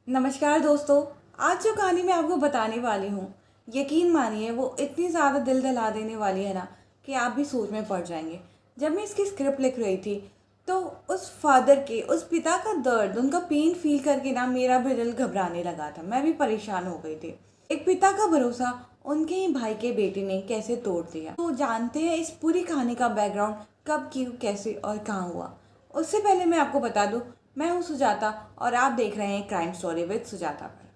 नमस्कार दोस्तों। आज जो कहानी मैं आपको बताने वाली हूँ, यकीन मानिए वो इतनी ज़्यादा दिल दहला देने वाली है ना कि आप भी सोच में पड़ जाएंगे। जब मैं इसकी स्क्रिप्ट लिख रही थी तो उस फादर के, उस पिता का दर्द, उनका पेन फील करके ना मेरा भी दिल घबराने लगा था। मैं भी परेशान हो गई थी। एक पिता का भरोसा उनके ही भाई के बेटे ने कैसे तोड़ दिया। तो जानते हैं इस पूरी कहानी का बैकग्राउंड, कब, क्यों, कैसे और कहाँ हुआ। उससे पहले मैं आपको बता दूं, मैं हूँ सुजाता और आप देख रहे हैं क्राइम स्टोरी विद सुजाता पर।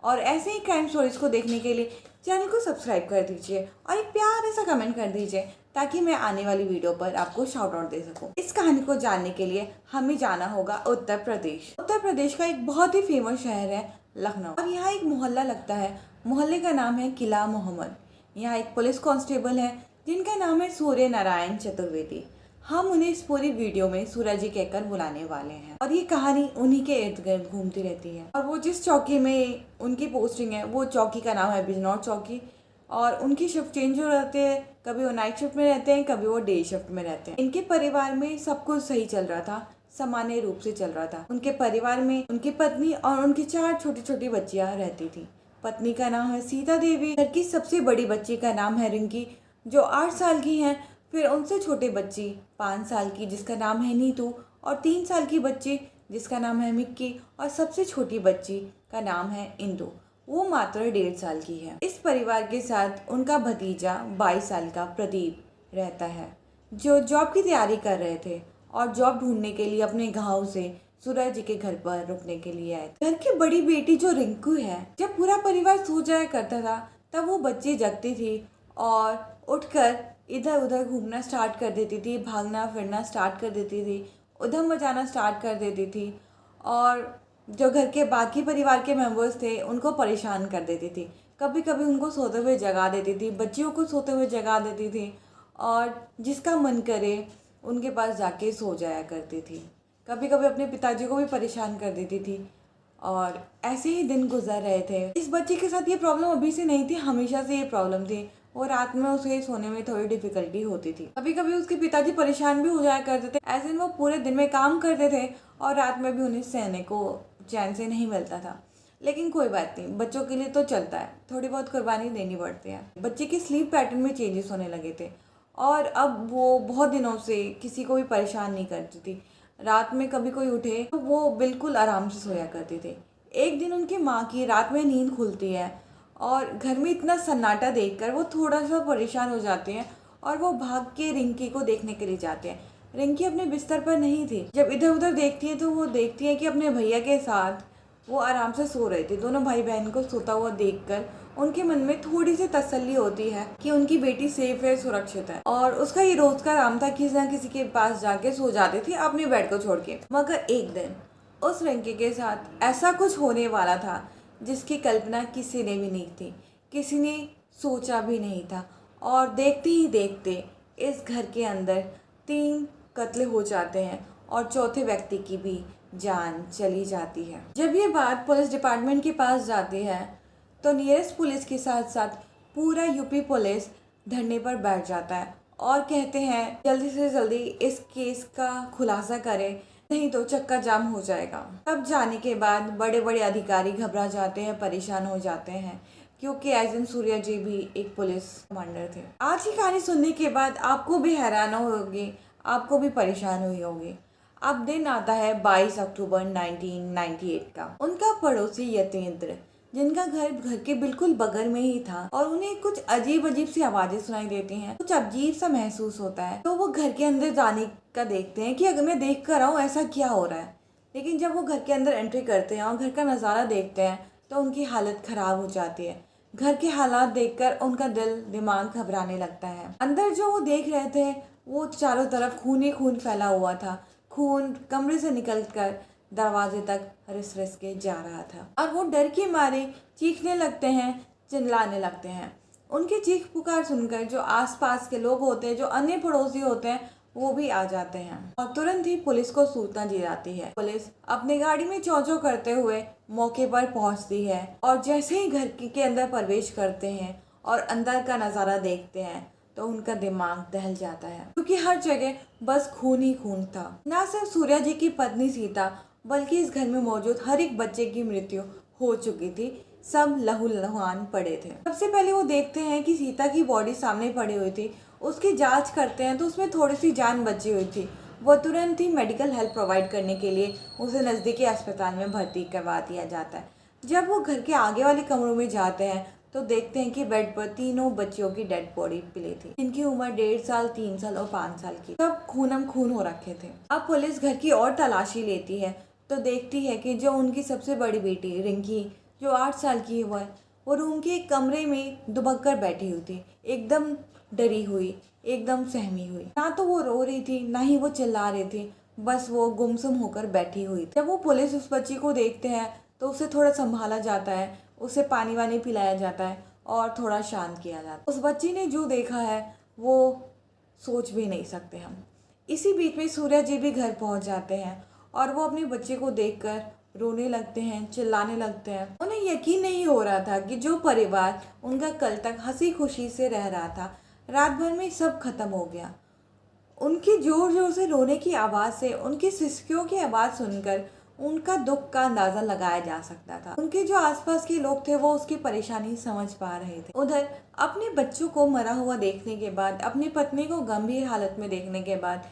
और ऐसे ही क्राइम स्टोरीज को देखने के लिए चैनल को सब्सक्राइब कर दीजिए और एक प्यारा सा कमेंट कर दीजिए ताकि मैं आने वाली वीडियो पर आपको शाउट आउट दे सकूं। इस कहानी को जानने के लिए हमें जाना होगा उत्तर प्रदेश। उत्तर प्रदेश का एक बहुत ही फेमस शहर है लखनऊ, और यहाँ एक मोहल्ला लगता है। मोहल्ले का नाम है किला मोहम्मद। यहाँ एक पुलिस कांस्टेबल है जिनका नाम है सूर्य नारायण चतुर्वेदी। हम उन्हें इस पूरी वीडियो में सूरज जी कहकर बुलाने वाले हैं और ये कहानी उन्हीं के इर्द गिर्द घूमती रहती है। और वो जिस चौकी में उनकी पोस्टिंग है वो चौकी का नाम है बिजनौर चौकी। और उनकी शिफ्ट चेंज हो रहते हैं, कभी वो नाइट शिफ्ट में रहते हैं, कभी वो डे शिफ्ट में रहते हैं। इनके परिवार में सब कुछ सही चल रहा था, सामान्य रूप से चल रहा था। उनके परिवार में उनकी पत्नी और उनकी 4 छोटी छोटी बच्चियां रहती थी। पत्नी का नाम है सीता देवी। घर की सबसे बड़ी बच्ची का नाम है रिंकी जो 8 साल की है। फिर उनसे छोटे बच्ची 5 साल की जिसका नाम है नीतू, और 3 साल की बच्ची जिसका नाम है मिक्की, और सबसे छोटी बच्ची का नाम है इंदु, वो मात्र 1.5 साल की है। इस परिवार के साथ उनका भतीजा 22 साल का प्रदीप रहता है जो जॉब की तैयारी कर रहे थे और जॉब ढूंढने के लिए अपने गाँव से सूरज जी के घर पर रुकने के लिए आए थे। घर की बड़ी बेटी जो रिंकू है, जब पूरा परिवार सो जाया करता था तब वो बच्ची जगती थी और उठकर इधर उधर घूमना स्टार्ट कर देती थी, भागना फिरना स्टार्ट कर देती थी, उधम मचाना स्टार्ट कर देती थी और जो घर के बाकी परिवार के मेंबर्स थे उनको परेशान कर देती थी। कभी कभी उनको सोते हुए जगा देती थी, बच्चियों को सोते हुए जगा देती थी और जिसका मन करे उनके पास जाके सो जाया करती थी। कभी कभी अपने पिताजी को भी परेशान कर देती थी और ऐसे ही दिन गुजर रहे थे। इस बच्चे के साथ ये प्रॉब्लम अभी से नहीं थी, हमेशा से ये प्रॉब्लम थी और रात में उसे सोने में थोड़ी डिफिकल्टी होती थी। कभी कभी उसके पिताजी परेशान भी हो जाया करते थे। ऐसे में वो पूरे दिन में काम करते थे और रात में भी उन्हें सहने को चैन से नहीं मिलता था। लेकिन कोई बात नहीं, बच्चों के लिए तो चलता है, थोड़ी बहुत कुर्बानी देनी पड़ती है। बच्चे के स्लीप पैटर्न में चेंजेस होने लगे थे और अब वो बहुत दिनों से किसी को भी परेशान नहीं करती थी। रात में कभी कोई उठे तो वो बिल्कुल आराम से सोया करते थे। एक दिन उनकी माँ की रात में नींद खुलती है और घर में इतना सन्नाटा देखकर वो थोड़ा सा परेशान हो जाते हैं और वो भाग के रिंकी को देखने के लिए जाते हैं। रिंकी अपने बिस्तर पर नहीं थी। जब इधर उधर देखती है तो वो देखती है कि अपने भैया के साथ वो आराम से सो रहे थे। दोनों भाई बहन को सोता हुआ देखकर उनके मन में थोड़ी सी तसल्ली होती है कि उनकी बेटी सेफ है, सुरक्षित है। और उसका ये रोज का काम था, किसी न किसी के पास जाके सो जाती थी अपने बेड को छोड़ के। मगर एक दिन उस रिंकी के साथ ऐसा कुछ होने वाला था जिसकी कल्पना किसी ने भी नहीं थी, किसी ने सोचा भी नहीं था। और देखते ही देखते इस घर के अंदर 3 कत्ल हो जाते हैं और चौथे व्यक्ति की भी जान चली जाती है। जब ये बात पुलिस डिपार्टमेंट के पास जाती है तो नियरेस्ट पुलिस के साथ साथ पूरा यूपी पुलिस धरने पर बैठ जाता है और कहते हैं जल्दी से जल्दी इस केस का खुलासा करें, नहीं तो चक्का जाम हो जाएगा। तब जाने के बाद बड़े बड़े अधिकारी घबरा जाते हैं, परेशान हो जाते हैं, क्योंकि एज सूर्या जी भी एक पुलिस कमांडर थे। आज की कहानी सुनने के बाद आपको भी हैरान होगी, आपको भी परेशान हुई होगी। अब दिन आता है 22 अक्टूबर 1998 का। उनका पड़ोसी यतेंद्र, जिनका घर के बिल्कुल बगल में ही था, और उन्हें कुछ अजीब अजीब सी आवाजें सुनाई देती हैं, कुछ अजीब सा महसूस होता है। तो वो घर के अंदर जाने का देखते हैं कि अगर मैं देख कर आऊँ ऐसा क्या हो रहा है। लेकिन जब वो घर के अंदर एंट्री करते हैं और घर का नज़ारा देखते हैं तो उनकी हालत खराब हो जाती है। घर के हालात देखकर उनका दिल दिमाग घबराने लगता है। अंदर जो वो देख रहे थे वो चारों तरफ खून ही खून फैला हुआ था। खून कमरे से निकलकर दरवाजे तक रिस रिस के जा रहा था और वो डर के मारे चीखने लगते हैं, चिल्लाने लगते हैं। उनकी चीख पुकार सुनकर जो आसपास के लोग होते हैं, जो अन्य पड़ोसी होते हैं, वो भी आ जाते हैं और तुरंत ही पुलिस को सूचना दी जाती है। पुलिस अपनी गाड़ी में चौचौ करते हुए मौके पर पहुंचती है और जैसे ही घर के अंदर प्रवेश करते हैं और अंदर का नज़ारा देखते हैं तो उनका दिमाग दहल जाता है, क्योंकि हर जगह बस खून ही खून था। ना सिर्फ सूर्या जी की पत्नी सीता बल्कि इस घर में मौजूद हर एक बच्चे की मृत्यु हो चुकी थी। सब लहूलुहान पड़े थे। सबसे पहले वो देखते हैं कि सीता की बॉडी सामने पड़ी हुई थी। उसकी जांच करते हैं तो उसमें थोड़ी सी जान बची हुई थी। वो तुरंत ही मेडिकल हेल्प प्रोवाइड करने के लिए उसे नज़दीकी अस्पताल में भर्ती करवा दिया जाता है। जब वो घर के आगे वाले कमरों में जाते हैं तो देखते हैं कि बेड पर तीनों बच्चियों की डेड बॉडी मिली थी। इनकी उम्र 1.5 साल, 3 साल और 5 साल की। सब खूनम खून हो रखे थे। अब पुलिस घर की और तलाशी लेती है तो देखती है कि जो उनकी सबसे बड़ी बेटी रिंकी, जो 8 साल की है, वो रूम के एक कमरे में दुबक कर बैठी हुई थी, एकदम डरी हुई, एकदम सहमी हुई। ना तो वो रो रही थी, ना ही वो चिल्ला रही थी, बस वो गुमसुम होकर बैठी हुई थी। जब वो पुलिस उस बच्ची को देखते हैं तो उसे थोड़ा संभाला जाता है, उसे पानी वानी पिलाया जाता है और थोड़ा शांत किया जाता है। उस बच्ची ने जो देखा है वो सोच भी नहीं सकते हम। इसी बीच में सूर्या जी भी घर पहुंच जाते हैं और वो अपने बच्चे को देखकर रोने लगते हैं, चिल्लाने लगते हैं। उन्हें यकीन नहीं हो रहा था कि जो परिवार उनका कल तक हंसी खुशी से रह रहा था, रात भर में सब खत्म हो गया। उनकी जोर जोर से रोने की आवाज़ से, उनकी सिसकियों की आवाज़ सुनकर उनका दुख का अंदाज़ा लगाया जा सकता था। उनके जो आसपास के लोग थे वो उसकी परेशानी समझ पा रहे थे। उधर अपने बच्चों को मरा हुआ देखने के बाद, अपनी पत्नी को गंभीर हालत में देखने के बाद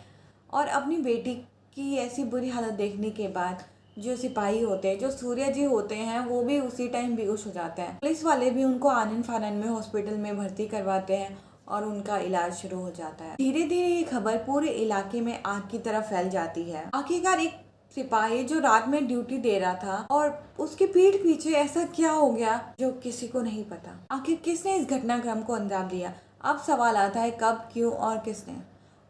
और अपनी बेटी की ऐसी बुरी हालत देखने के बाद जो सिपाही होते हैं, जो सूर्या जी होते हैं, वो भी उसी टाइम बेहोश हो जाते हैं। पुलिस वाले भी उनको आनन फानन में हॉस्पिटल में भर्ती करवाते हैं और उनका इलाज शुरू हो जाता है। धीरे धीरे ये खबर पूरे इलाके में आग की तरह फैल जाती है। आखिरकार एक सिपाही जो रात में ड्यूटी दे रहा था और उसके पीठ पीछे ऐसा क्या हो गया जो किसी को नहीं पता। आखिर किसने इस घटनाक्रम को अंजाम दिया? अब सवाल आता है कब, क्यों और किसने।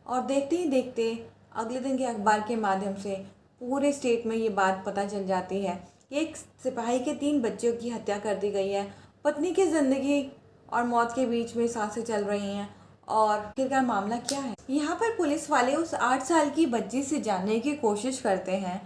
और देखते ही देखते अगले दिन के अखबार के माध्यम से पूरे स्टेट में ये बात पता चल जाती है कि एक सिपाही के 3 बच्चों की हत्या कर दी गई है। पत्नी की जिंदगी और मौत के बीच में सांसें चल रही हैं और आखिरकार मामला क्या है। यहाँ पर पुलिस वाले उस 8 साल की बच्ची से जानने की कोशिश करते हैं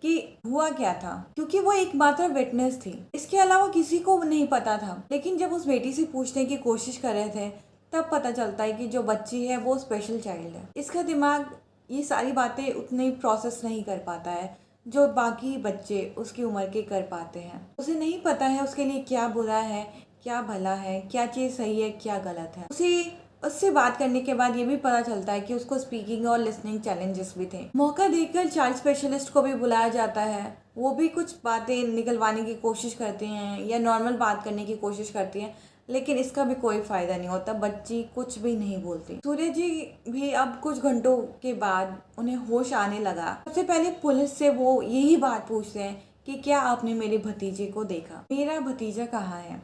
कि हुआ क्या था, क्योंकि वो एकमात्र विटनेस थी। इसके अलावा किसी को नहीं पता था। लेकिन जब उस बेटी से पूछने की कोशिश कर रहे थे तब पता चलता है कि जो बच्ची है वो स्पेशल चाइल्ड है। इसका दिमाग ये सारी बातें उतनी प्रोसेस नहीं कर पाता है जो बाकी बच्चे उसकी उम्र के कर पाते हैं। उसे नहीं पता है उसके लिए क्या बुरा है, क्या भला है, क्या चीज़ सही है, क्या गलत है। उससे बात करने के बाद ये भी पता चलता है कि उसको स्पीकिंग और लिसनिंग चैलेंजेस भी थे। मौका देखकर चाइल्ड स्पेशलिस्ट को भी बुलाया जाता है। वो भी कुछ बातें निकलवाने की कोशिश करते हैं या नॉर्मल बात करने की कोशिश करती हैं, लेकिन इसका भी कोई फायदा नहीं होता। बच्ची कुछ भी नहीं बोलती। सूर्य जी भी अब कुछ घंटों के बाद उन्हें होश आने लगा। सबसे पहले पुलिस से वो यही बात पूछते हैं कि क्या आपने मेरे भतीजे को देखा? मेरा भतीजा कहाँ है?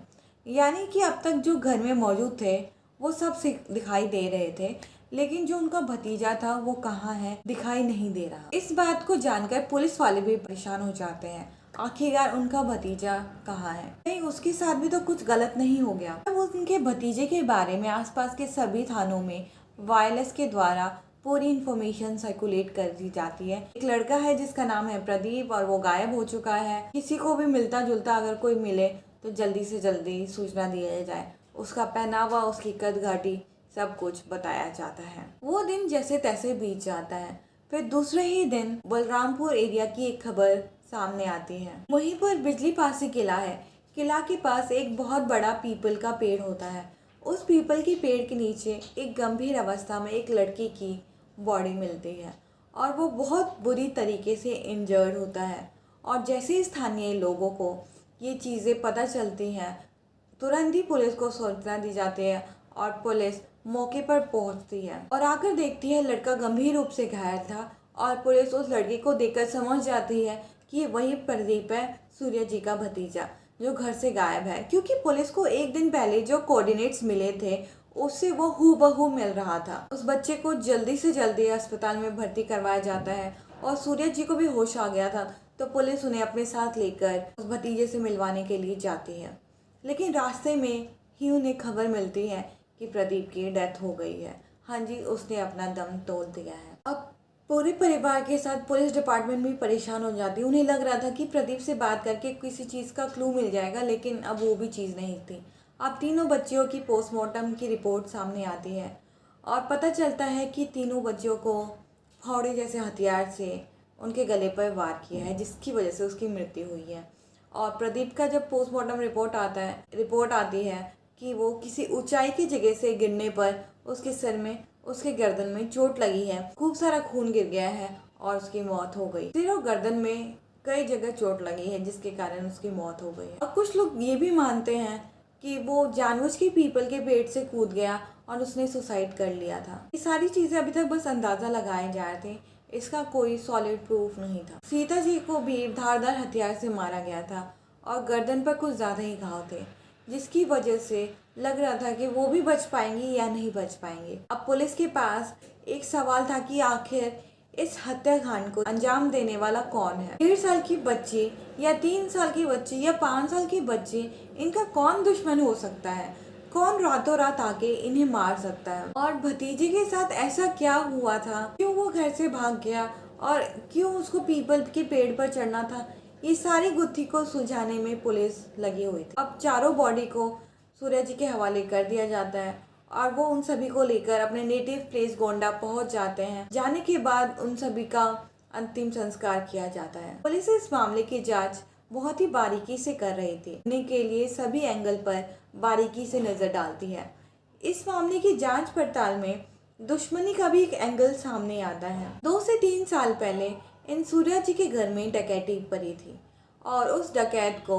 यानी कि अब तक जो घर में मौजूद थे वो सब दिखाई दे रहे थे, लेकिन जो उनका भतीजा था वो कहाँ है, दिखाई नहीं दे रहा। इस बात को जानकर पुलिस वाले भी परेशान हो जाते हैं। आखिरकार उनका भतीजा कहाँ है? कहीं उसके साथ भी तो कुछ गलत नहीं हो गया। अब उनके भतीजे के बारे में आसपास के सभी थानों में वायरलेस के द्वारा पूरी इंफॉर्मेशन सर्कुलेट कर दी जाती है। एक लड़का है जिसका नाम है प्रदीप और वो गायब हो चुका है। किसी को भी मिलता जुलता अगर कोई मिले तो जल्दी से जल्दी सूचना दिया जाए। उसका पहनावा, उसकी कद घाटी, सब कुछ बताया जाता है। वो दिन जैसे तैसे बीत जाता है। फिर दूसरे ही दिन बलरामपुर एरिया की एक खबर सामने आती है। वहीं पर बिजली पासी किला है। किला के पास एक बहुत बड़ा पीपल का पेड़ होता है। उस पीपल की पेड़ के नीचे एक गंभीर अवस्था में एक लड़की की बॉडी मिलती है और वो बहुत बुरी तरीके से इंजर्ड होता है। और जैसे ही स्थानीय लोगों को ये चीज़ें पता चलती हैं, तुरंत ही पुलिस को सूचना दी जाती है और पुलिस मौके पर पहुंचती है और आकर देखती है लड़का गंभीर रूप से घायल था। और पुलिस उस लड़के को देखकर समझ जाती है कि वही प्रदीप है, सूर्य जी का भतीजा, जो घर से गायब है। क्योंकि पुलिस को एक दिन पहले जो कोऑर्डिनेट्स मिले थे उससे वो हूबहू मिल रहा था। उस बच्चे को जल्दी से जल्दी अस्पताल में भर्ती करवाया जाता है और सूर्य जी को भी होश आ गया था, तो पुलिस उन्हें अपने साथ लेकर उस भतीजे से मिलवाने के लिए जाती है। लेकिन रास्ते में ही उन्हें खबर मिलती है कि प्रदीप की डेथ हो गई है। हाँ जी, उसने अपना दम तोड़ दिया है। अब पूरे परिवार के साथ पुलिस डिपार्टमेंट भी परेशान हो जाती है। उन्हें लग रहा था कि प्रदीप से बात करके किसी चीज़ का क्लू मिल जाएगा, लेकिन अब वो भी चीज़ नहीं थी। अब तीनों बच्चियों की पोस्टमार्टम की रिपोर्ट सामने आती है और पता चलता है कि तीनों बच्चियों को फावड़े जैसे हथियार से उनके गले पर वार किया है, जिसकी वजह से उसकी मृत्यु हुई है। और प्रदीप का जब पोस्टमार्टम रिपोर्ट आती है कि वो किसी ऊंचाई की जगह से गिरने पर उसके सिर में, उसके गर्दन में चोट लगी है, खूब सारा खून गिर गया है और उसकी मौत हो गई। सिर और गर्दन में कई जगह चोट लगी है, जिसके कारण उसकी मौत हो गई है। और कुछ लोग ये भी मानते हैं कि वो जानबूझ के पीपल के पेड़ से कूद गया और उसने सुसाइड कर लिया था। ये सारी चीजें अभी तक बस अंदाजा लगाए जा रहे थे, इसका कोई सॉलिड प्रूफ नहीं था। सीता जी को भी धारदार हथियार से मारा गया था और गर्दन पर कुछ ज्यादा ही घाव थे, जिसकी वजह से लग रहा था कि वो भी बच पाएंगी या नहीं बच पाएंगे। अब पुलिस के पास एक सवाल था कि आखिर इस हत्याकांड को अंजाम देने वाला कौन है। 1.5 साल की बच्ची या 3 साल की बच्ची या 5 साल की बच्ची, इनका कौन दुश्मन हो सकता है? कौन रातों रात आके इन्हें मार सकता है? और भतीजे के साथ ऐसा क्या हुआ था? क्यों वो घर से भाग गया और क्यों उसको पीपल के पेड़ पर चढ़ना था? ये सारी गुत्थी को सुलझाने में पुलिस लगी हुई थी। अब चारों बॉडी को सूर्या जी के हवाले कर दिया जाता है और वो उन सभी को लेकर अपने नेटिव प्लेस गोंडा पहुंच जाते हैं। जाने के बाद उन सभी का अंतिम संस्कार किया जाता है। पुलिस इस मामले की जांच बहुत ही बारीकी से कर रही थी, इन्हें के लिए सभी एंगल पर बारीकी से नजर डालती है। इस मामले की जांच पड़ताल में दुश्मनी का भी एक एंगल सामने आता है। 2 से 3 साल पहले इन सूर्या जी के घर में डकैती पड़ी थी और उस डकैत को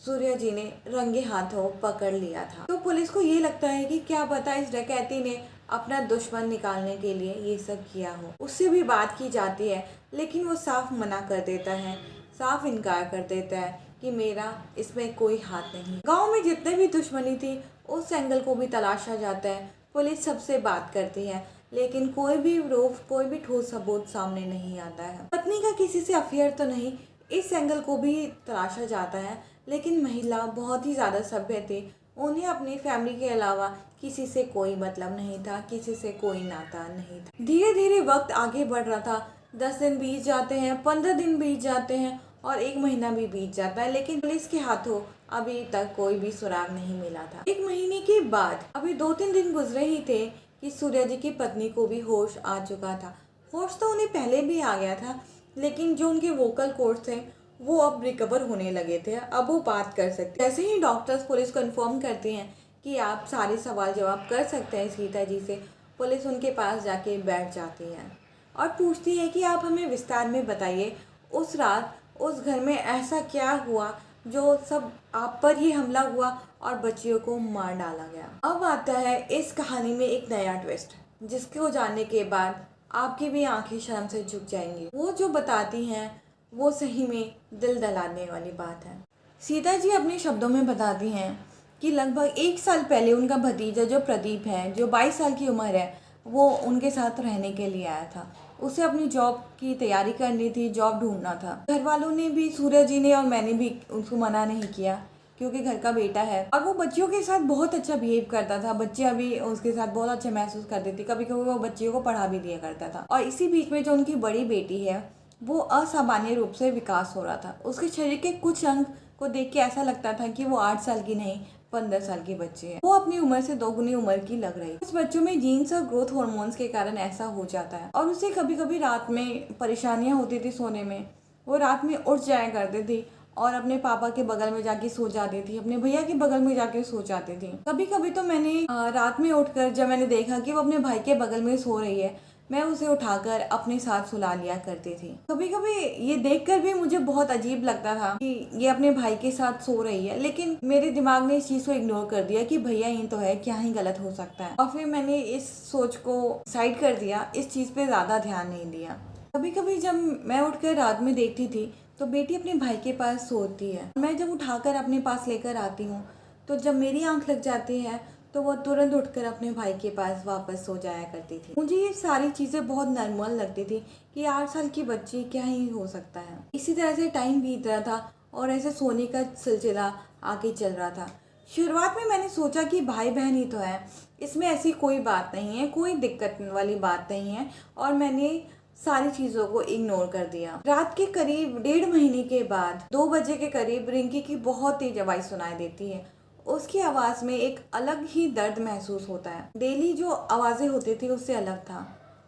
सूर्या जी ने रंगे हाथों पकड़ लिया था। तो पुलिस को ये लगता है कि क्या पता इस डकैती ने अपना दुश्मन निकालने के लिए ये सब किया हो। उससे भी बात की जाती है, लेकिन वो साफ मना कर देता है, साफ इनकार कर देता है कि मेरा इसमें कोई हाथ नहीं। गांव में जितने भी दुश्मनी थी उस एंगल को भी तलाशा जाता है। पुलिस सबसे बात करती है, लेकिन कोई भी प्रूफ, कोई भी ठोस सबूत सामने नहीं आता है। पत्नी का किसी से अफेयर तो नहीं, इस एंगल को भी तलाशा जाता है, लेकिन महिला बहुत ही ज़्यादा सभ्य थी। उन्हें अपनी फैमिली के अलावा किसी से कोई मतलब नहीं था, किसी से कोई नाता नहीं था। धीरे धीरे वक्त आगे बढ़ रहा था। 10 दिन बीत जाते हैं, 15 दिन बीत जाते हैं और 1 महीना भी बीत जाता है, लेकिन पुलिस के हाथों अभी तक कोई भी सुराग नहीं मिला था। 1 महीने के बाद अभी 2-3 दिन गुजरे ही थे कि सूर्या जी की पत्नी को भी होश आ चुका था। होश तो उन्हें पहले भी आ गया था, लेकिन जो उनके वोकल कॉर्ड्स थे वो अब रिकवर होने लगे थे, अब वो बात कर सकते। जैसे ही डॉक्टर्स पुलिस को इन्फॉर्म करते हैं कि आप सारे सवाल जवाब कर सकते हैं सीता जी से, पुलिस उनके पास जाके बैठ जाती है और पूछती है कि आप हमें विस्तार में बताइए, उस रात उस घर में ऐसा क्या हुआ जो सब आप पर ही हमला हुआ और बच्चियों को मार डाला गया। अब आता है इस कहानी में एक नया ट्विस्ट, जिसको जानने के बाद आपकी भी आंखें शर्म से झुक जाएंगी। वो जो बताती हैं वो सही में दिल दहलाने वाली बात है। सीता जी अपने शब्दों में बताती हैं कि लगभग 1 साल पहले उनका भतीजा जो प्रदीप है, जो 22 साल की उम्र है, वो उनके साथ रहने के लिए आया था। उसे अपनी जॉब की तैयारी करनी थी, जॉब ढूंढना था। घर वालों ने भी, सूर्या जी ने और मैंने भी उसको मना नहीं किया, क्योंकि घर का बेटा है और वो बच्चियों के साथ बहुत अच्छा बिहेव करता था। बच्चियां भी उसके साथ बहुत अच्छा महसूस करती थी, कभी कभी वो बच्चियों को पढ़ा भी दिया करता था। और इसी बीच में जो उनकी बड़ी बेटी है, वो असामान्य रूप से विकास हो रहा था। उसके शरीर के कुछ अंग को देख के ऐसा लगता था कि वो 8 साल की नहीं 15 साल की बच्ची है। वो अपनी उम्र से 2 गुनी उम्र की लग रही है। कुछ बच्चों में जीन्स और ग्रोथ हार्मोन्स के कारण ऐसा हो जाता है और उसे कभी कभी रात में परेशानियां होती थी सोने में। वो रात में उठ जाया करती थी और अपने पापा के बगल में जाके सो जाती थी, अपने भैया के बगल में जाके सो जाती थी। कभी कभी तो मैंने रात में उठकर जब मैंने देखा कि वो अपने भाई के बगल में सो रही है, मैं उसे उठाकर अपने साथ सुला लिया करती थी। कभी कभी ये देखकर भी मुझे बहुत अजीब लगता था कि ये अपने भाई के साथ सो रही है, लेकिन मेरे दिमाग ने इस चीज को इग्नोर कर दिया कि भैया ही तो है, क्या ही गलत हो सकता है। और फिर मैंने इस सोच को साइड कर दिया, इस चीज पे ज्यादा ध्यान नहीं दिया। कभी कभी जब मैं उठकर रात में देखती थी तो बेटी अपने भाई के पास सोती है। मैं जब उठाकर अपने पास लेकर आती हूँ तो जब मेरी आंख लग जाती है तो वो तुरंत उठकर अपने भाई के पास वापस सो जाया करती थी। मुझे ये सारी चीज़ें बहुत नॉर्मल लगती थी कि 8 साल की बच्ची क्या ही हो सकता है। इसी तरह से टाइम बीत रहा था और ऐसे सोने का सिलसिला आगे चल रहा था। शुरुआत में मैंने सोचा कि भाई बहन ही तो है, इसमें ऐसी कोई बात नहीं है, कोई दिक्कत वाली बात नहीं है, और मैंने सारी चीज़ों को इग्नोर कर दिया। रात के करीब 1.5 महीने के बाद 2 बजे के करीब रिंकी की बहुत तेज आवाज़ सुनाई देती है। उसकी आवाज़ में एक अलग ही दर्द महसूस होता है। डेली जो आवाज़ें होती थी उससे अलग था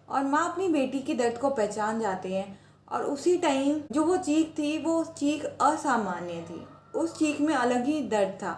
और माँ अपनी बेटी के दर्द को पहचान जाती है और उसी टाइम जो वो चीख थी वो चीख असामान्य थी। उस चीख में अलग ही दर्द था।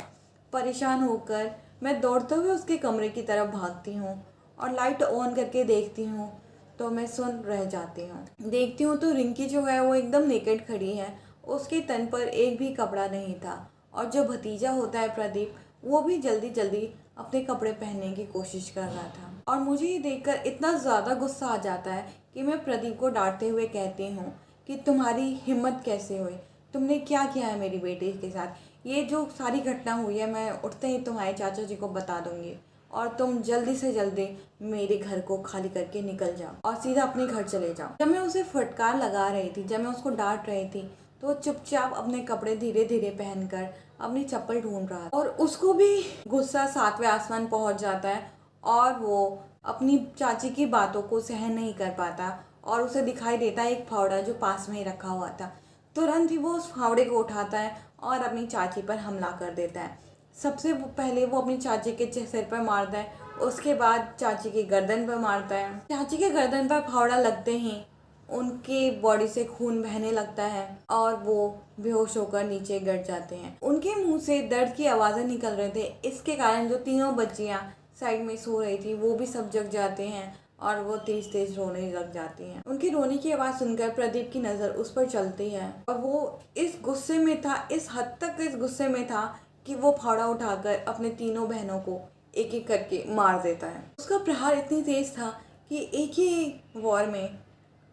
परेशान होकर मैं दौड़ते हुए उसके कमरे की तरफ भागती हूँ और लाइट ऑन करके देखती हूँ तो मैं सुन रह जाती हूँ। देखती हूँ तो रिंकी जो है वो एकदम नेकेड खड़ी है। उसके तन पर एक भी कपड़ा नहीं था और जो भतीजा होता है प्रदीप, वो भी जल्दी जल्दी अपने कपड़े पहनने की कोशिश कर रहा था। और मुझे ये देखकर इतना ज़्यादा गुस्सा आ जाता है कि मैं प्रदीप को डांटते हुए कहती हूँ कि तुम्हारी हिम्मत कैसे हुई, तुमने क्या किया है मेरी बेटी के साथ। ये जो सारी घटना हुई है मैं उठते ही तुम्हारे चाचा जी को बता दूंगी और तुम जल्दी से जल्दी मेरे घर को खाली करके निकल जाओ और सीधा अपने घर चले जाओ। जब मैं उसे फटकार लगा रही थी, जब मैं उसको डांट रही थी, तो वो चुपचाप अपने कपड़े धीरे धीरे पहनकर अपनी चप्पल ढूंढ रहा था और उसको भी गुस्सा सातवें आसमान पहुंच जाता है और वो अपनी चाची की बातों को सहन नहीं कर पाता और उसे दिखाई देता है एक फावड़ा जो पास में ही रखा हुआ था। तुरंत ही वो उस फावड़े को उठाता है और अपनी चाची पर हमला कर देता है। सबसे पहले वो अपनी चाची के सिर पर मारता है, उसके बाद चाची की गर्दन पर मारता है। चाची के गर्दन पर फावड़ा लगते ही उनके बॉडी से खून बहने लगता है और वो बेहोश होकर नीचे गिर जाते हैं। उनके मुंह से दर्द की आवाज़ें निकल रहे थे। इसके कारण जो तीनों बच्चियां साइड में सो रही थी वो भी सब जग जाते हैं और वो तेज तेज रोने लग जाती हैं। उनके रोने की आवाज़ सुनकर प्रदीप की नज़र उस पर चलती है और वो इस गुस्से में था, इस हद तक इस गुस्से में था कि वो फावड़ा उठाकर अपने तीनों बहनों को एक एक करके मार देता है। उसका प्रहार इतनी तेज था कि एक ही वॉर में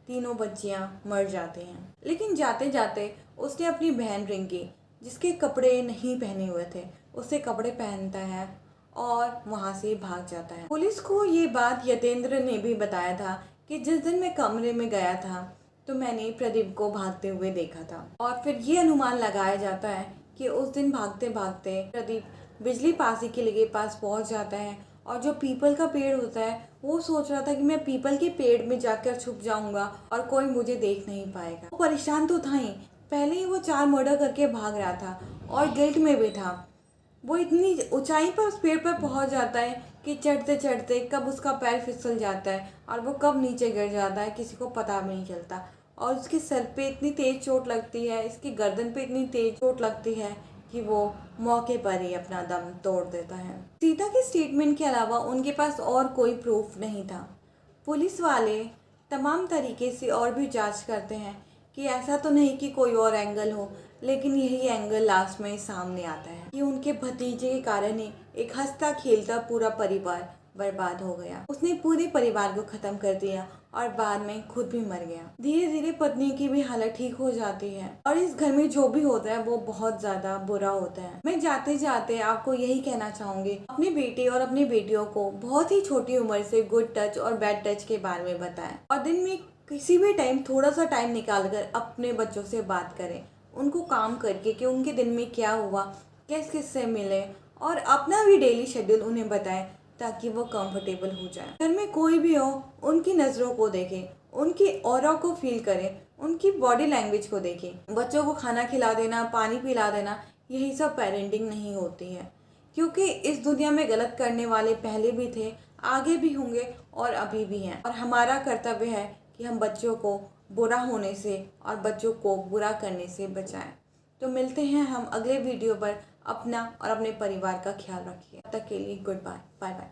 तीनों बच्चियां मर जाती हैं। लेकिन जाते जाते उसने अपनी बहन रिंकी, जिसके कपड़े नहीं पहने हुए थे, उससे कपड़े पहनता है और वहाँ से भाग जाता है। पुलिस को ये बात यतेंद्र ने भी बताया था कि जिस दिन मैं कमरे में गया था तो मैंने प्रदीप को भागते हुए देखा था और फिर ये अनुमान लगाया जाता है कि उस दिन भागते भागते प्रदीप बिजली पासी के लिए पास पहुंच जाता है और जो पीपल का पेड़ होता है वो सोच रहा था कि मैं पीपल के पेड़ में जाकर छुप जाऊंगा और कोई मुझे देख नहीं पाएगा। वो परेशान तो था ही, पहले ही वो 4 मर्डर करके भाग रहा था और गिल्ट में भी था। वो इतनी ऊंचाई पर उस पेड़ पर पहुंच जाता है कि चढ़ते चढ़ते कब उसका पैर फिसल जाता है और वो कब नीचे गिर जाता है किसी को पता भी नहीं चलता। और उसके सर पे इतनी तेज चोट लगती है, इसकी गर्दन पे इतनी तेज चोट लगती है कि वो मौके पर ही अपना दम तोड़ देता है। सीता के स्टेटमेंट के अलावा उनके पास और कोई प्रूफ नहीं था। पुलिस वाले तमाम तरीके से और भी जांच करते हैं कि ऐसा तो नहीं कि कोई और एंगल हो, लेकिन यही एंगल लास्ट में सामने आता है कि उनके भतीजे के कारण ही एक हंसता खेलता पूरा परिवार बर्बाद हो गया। उसने पूरे परिवार को खत्म कर दिया और बाद में खुद भी मर गया। धीरे धीरे पत्नी की भी हालत ठीक हो जाती है और इस घर में जो भी होता है वो बहुत ज्यादा बुरा होता है। मैं जाते जाते आपको यही कहना चाहूंगी, अपने बेटे और अपनी बेटियों को बहुत ही छोटी उम्र से गुड टच और बैड टच के बारे में बताएं और दिन में किसी भी टाइम थोड़ा सा टाइम निकाल कर अपने बच्चों से बात करें, उनको काम करके कि उनके दिन में क्या हुआ, किस किस से मिले और अपना भी डेली शेड्यूल उन्हें बताएं ताकि वो कंफर्टेबल हो जाए। घर में कोई भी हो उनकी नज़रों को देखें, उनकी ऑरा को फील करें, उनकी बॉडी लैंग्वेज को देखें। बच्चों को खाना खिला देना, पानी पिला देना, यही सब पेरेंटिंग नहीं होती है, क्योंकि इस दुनिया में गलत करने वाले पहले भी थे, आगे भी होंगे और अभी भी हैं। और हमारा कर्तव्य है कि हम बच्चों को बुरा होने से और बच्चों को बुरा करने से बचाएं। तो मिलते हैं हम अगले वीडियो पर। अपना और अपने परिवार का ख्याल रखिए। तब तक के लिए गुड बाय, बाय बाय।